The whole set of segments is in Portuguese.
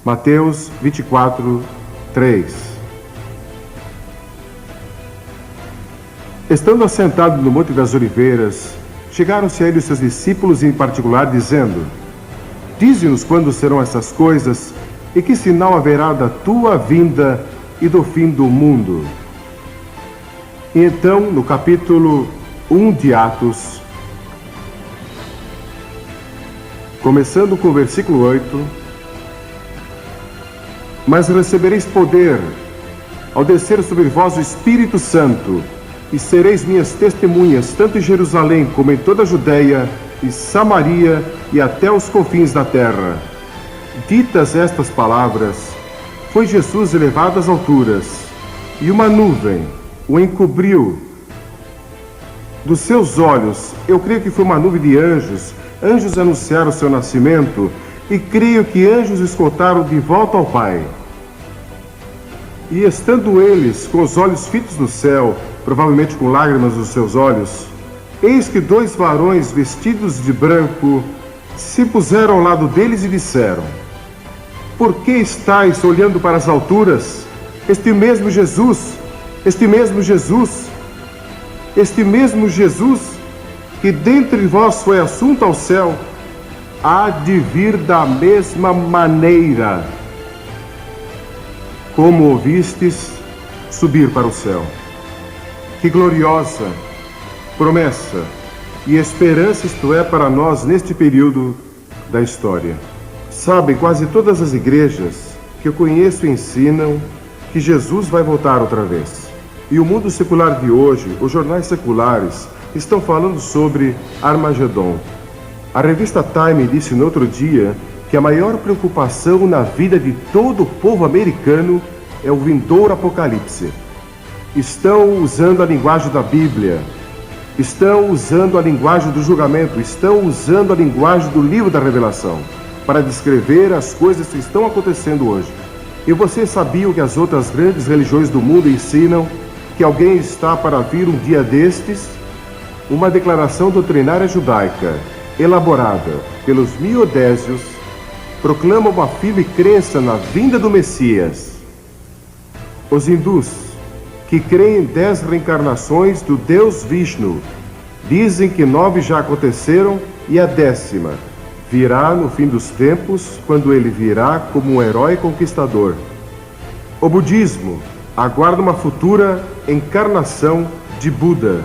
Mateus 24, 3. Estando assentado no Monte das Oliveiras, chegaram-se a ele os seus discípulos em particular, dizendo: Dize-nos quando serão essas coisas, e que sinal haverá da tua vinda e do fim do mundo. E então, no capítulo 1 de Atos, começando com o versículo 8: Mas recebereis poder ao descer sobre vós o Espírito Santo, e sereis minhas testemunhas, tanto em Jerusalém como em toda a Judéia e Samaria e até os confins da terra. Ditas estas palavras, foi Jesus elevado às alturas, e uma nuvem o encobriu dos seus olhos. Eu creio que foi uma nuvem de anjos. Anjos anunciaram o seu nascimento, e creio que anjos escoltaram de volta ao Pai. E estando eles com os olhos fitos no céu, provavelmente com lágrimas nos seus olhos, eis que dois varões vestidos de branco se puseram ao lado deles e disseram: Por que estáis olhando para as alturas? Este mesmo Jesus que dentre vós foi assunto ao céu, há de vir da mesma maneira como ouvistes subir para o céu. Que gloriosa promessa e esperança isto é para nós neste período da história. Sabem, quase todas as igrejas que eu conheço ensinam que Jesus vai voltar outra vez. E o mundo secular de hoje, os jornais seculares, estão falando sobre Armagedon. A revista Time disse no outro dia que a maior preocupação na vida de todo o povo americano é o vindouro apocalipse. Estão usando a linguagem da Bíblia, estão usando a linguagem do julgamento, estão usando a linguagem do livro da Revelação para descrever as coisas que estão acontecendo hoje. E vocês sabiam que as outras grandes religiões do mundo ensinam que alguém está para vir um dia destes? Uma declaração doutrinária judaica, elaborada pelos miodésios, proclama uma firme crença na vinda do Messias. Os hindus, que creem em 10 reencarnações do Deus Vishnu, dizem que 9 já aconteceram e a 10ª virá no fim dos tempos, quando ele virá como um herói conquistador. O budismo aguarda uma futura encarnação de Buda.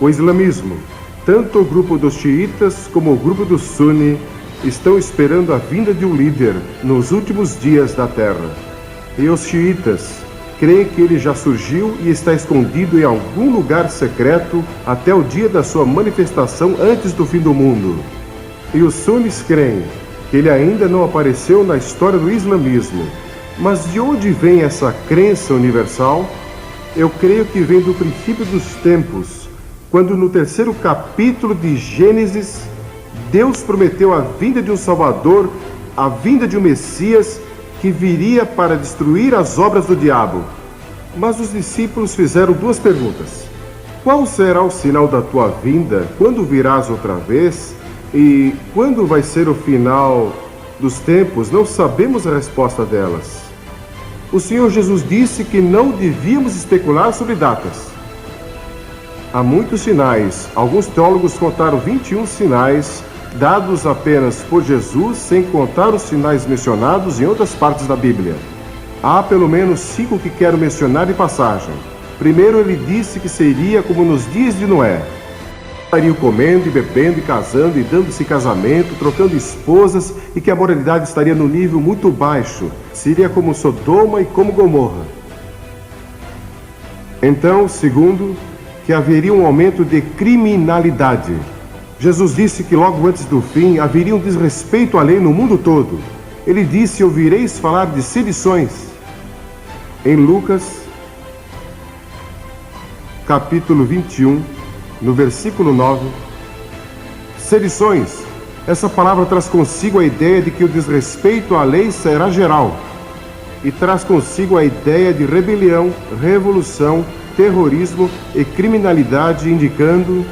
O islamismo, tanto o grupo dos xiitas como o grupo dos suni, estão esperando a vinda de um líder nos últimos dias da terra. E os xiitas creem que ele já surgiu e está escondido em algum lugar secreto até o dia da sua manifestação antes do fim do mundo. E os sunis creem que ele ainda não apareceu na história do islamismo. Mas de onde vem essa crença universal? Eu creio que vem do princípio dos tempos, quando no 3º capítulo de Gênesis, Deus prometeu a vinda de um Salvador, a vinda de um Messias que viria para destruir as obras do diabo. Mas os discípulos fizeram 2 perguntas. Qual será o sinal da tua vinda? Quando virás outra vez? E quando vai ser o final dos tempos? Não sabemos a resposta delas. O Senhor Jesus disse que não devíamos especular sobre datas. Há muitos sinais. Alguns teólogos contaram 21 sinais dados apenas por Jesus, sem contar os sinais mencionados em outras partes da Bíblia. Há pelo menos 5 que quero mencionar em passagem. Primeiro, ele disse que seria como nos dias de Noé. Estariam comendo e bebendo e casando e dando-se casamento, trocando esposas, e que a moralidade estaria no nível muito baixo. Seria como Sodoma e como Gomorra. Então, segundo, que haveria um aumento de criminalidade. Jesus disse que logo antes do fim haveria um desrespeito à lei no mundo todo. Ele disse: ouvireis falar de sedições. Em Lucas, capítulo 21, no versículo 9, sedições. Essa palavra traz consigo a ideia de que o desrespeito à lei será geral, e traz consigo a ideia de rebelião, revolução, terrorismo e criminalidade, indicando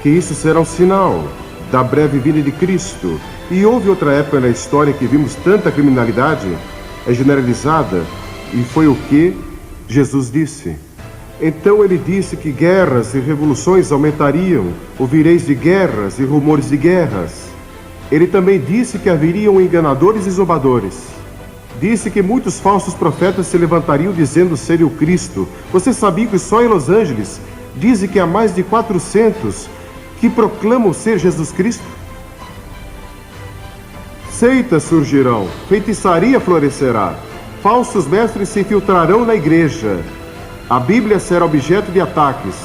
que isso será um sinal da breve vinda de Cristo. E houve outra época na história que vimos tanta criminalidade, é generalizada, e foi o que Jesus disse. Então ele disse que guerras e revoluções aumentariam, ouvireis de guerras e rumores de guerras. Ele também disse que haveriam enganadores e zombadores. Disse que muitos falsos profetas se levantariam dizendo ser o Cristo. Você sabia que só em Los Angeles dizem que há mais de 400 que proclamam ser Jesus Cristo? Seitas surgirão, feitiçaria florescerá, falsos mestres se infiltrarão na igreja, a Bíblia será objeto de ataques.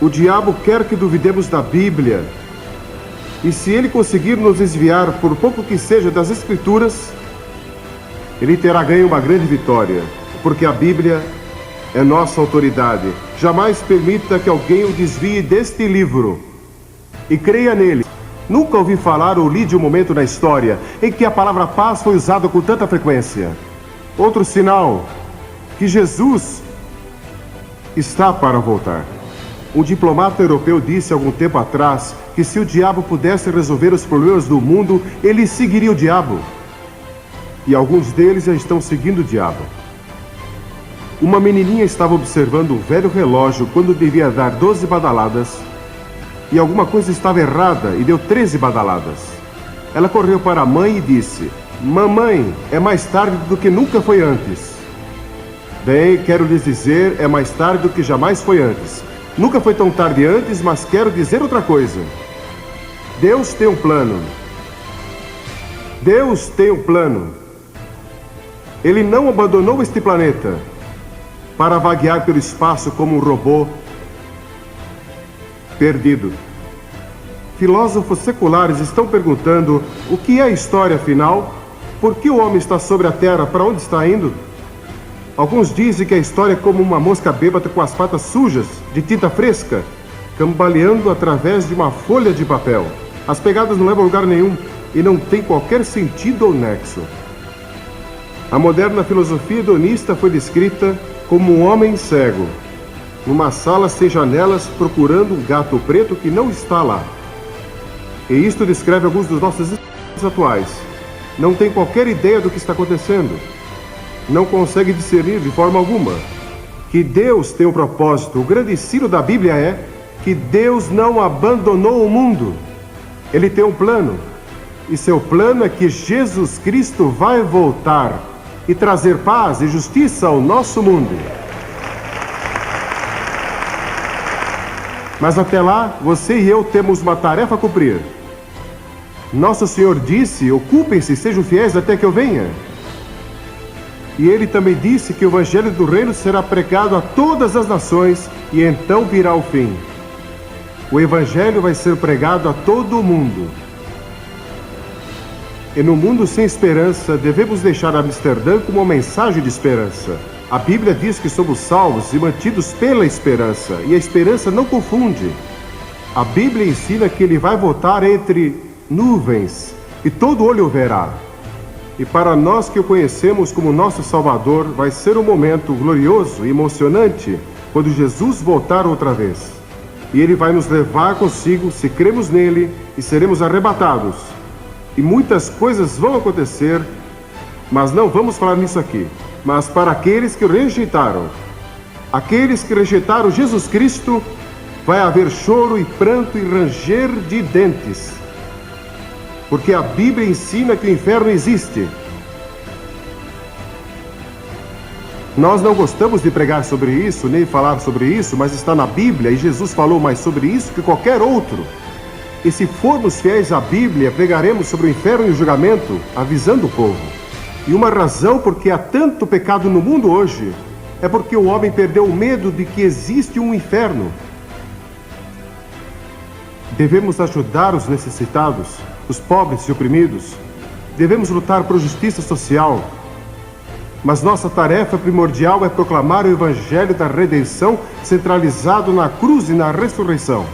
O diabo quer que duvidemos da Bíblia, e se ele conseguir nos desviar, por pouco que seja, das Escrituras, ele terá ganho uma grande vitória, porque a Bíblia é nossa autoridade. Jamais permita que alguém o desvie deste livro, e creia nele. Nunca ouvi falar ou li de um momento na história em que a palavra paz foi usada com tanta frequência. Outro sinal que Jesus está para voltar. Um diplomata europeu disse algum tempo atrás que se o diabo pudesse resolver os problemas do mundo, ele seguiria o diabo. E alguns deles já estão seguindo o diabo. Uma menininha estava observando um velho relógio quando devia dar 12 badaladas. E alguma coisa estava errada e deu 13 badaladas. Ela correu para a mãe e disse: mamãe, é mais tarde do que nunca foi antes. Bem, quero lhes dizer, é mais tarde do que jamais foi antes. Nunca foi tão tarde antes, mas quero dizer outra coisa. Deus tem um plano. Deus tem um plano. Ele não abandonou este planeta para vaguear pelo espaço como um robô perdido. Filósofos seculares estão perguntando o que é a história afinal, por que o homem está sobre a Terra, para onde está indo? Alguns dizem que a história é como uma mosca bêbada com as patas sujas, de tinta fresca, cambaleando através de uma folha de papel. As pegadas não levam a lugar nenhum e não tem qualquer sentido ou nexo. A moderna filosofia hedonista foi descrita como um homem cego, numa sala sem janelas, procurando um gato preto que não está lá. E isto descreve alguns dos nossos dias atuais. Não tem qualquer ideia do que está acontecendo. Não consegue discernir de forma alguma que Deus tem um propósito. O grande ensino da Bíblia é que Deus não abandonou o mundo. Ele tem um plano. E seu plano é que Jesus Cristo vai voltar e trazer paz e justiça ao nosso mundo. Mas até lá, você e eu temos uma tarefa a cumprir. Nosso Senhor disse: ocupem-se e sejam fiéis até que eu venha. E ele também disse que o Evangelho do Reino será pregado a todas as nações e então virá o fim. O Evangelho vai ser pregado a todo o mundo. E no mundo sem esperança, devemos deixar Amsterdã como uma mensagem de esperança. A Bíblia diz que somos salvos e mantidos pela esperança, e a esperança não confunde. A Bíblia ensina que ele vai voltar entre nuvens, e todo olho o verá. E para nós que o conhecemos como nosso Salvador, vai ser um momento glorioso e emocionante quando Jesus voltar outra vez. E ele vai nos levar consigo se cremos nele e seremos arrebatados. E muitas coisas vão acontecer, mas não vamos falar nisso aqui. Mas para aqueles que o rejeitaram, aqueles que rejeitaram Jesus Cristo, vai haver choro e pranto e ranger de dentes. Porque a Bíblia ensina que o inferno existe. Nós não gostamos de pregar sobre isso, nem falar sobre isso, mas está na Bíblia e Jesus falou mais sobre isso que qualquer outro. E se formos fiéis à Bíblia, pregaremos sobre o inferno e o julgamento, avisando o povo. E uma razão porque há tanto pecado no mundo hoje é porque o homem perdeu o medo de que existe um inferno. Devemos ajudar os necessitados, os pobres e oprimidos. Devemos lutar por justiça social. Mas nossa tarefa primordial é proclamar o Evangelho da redenção centralizado na cruz e na ressurreição.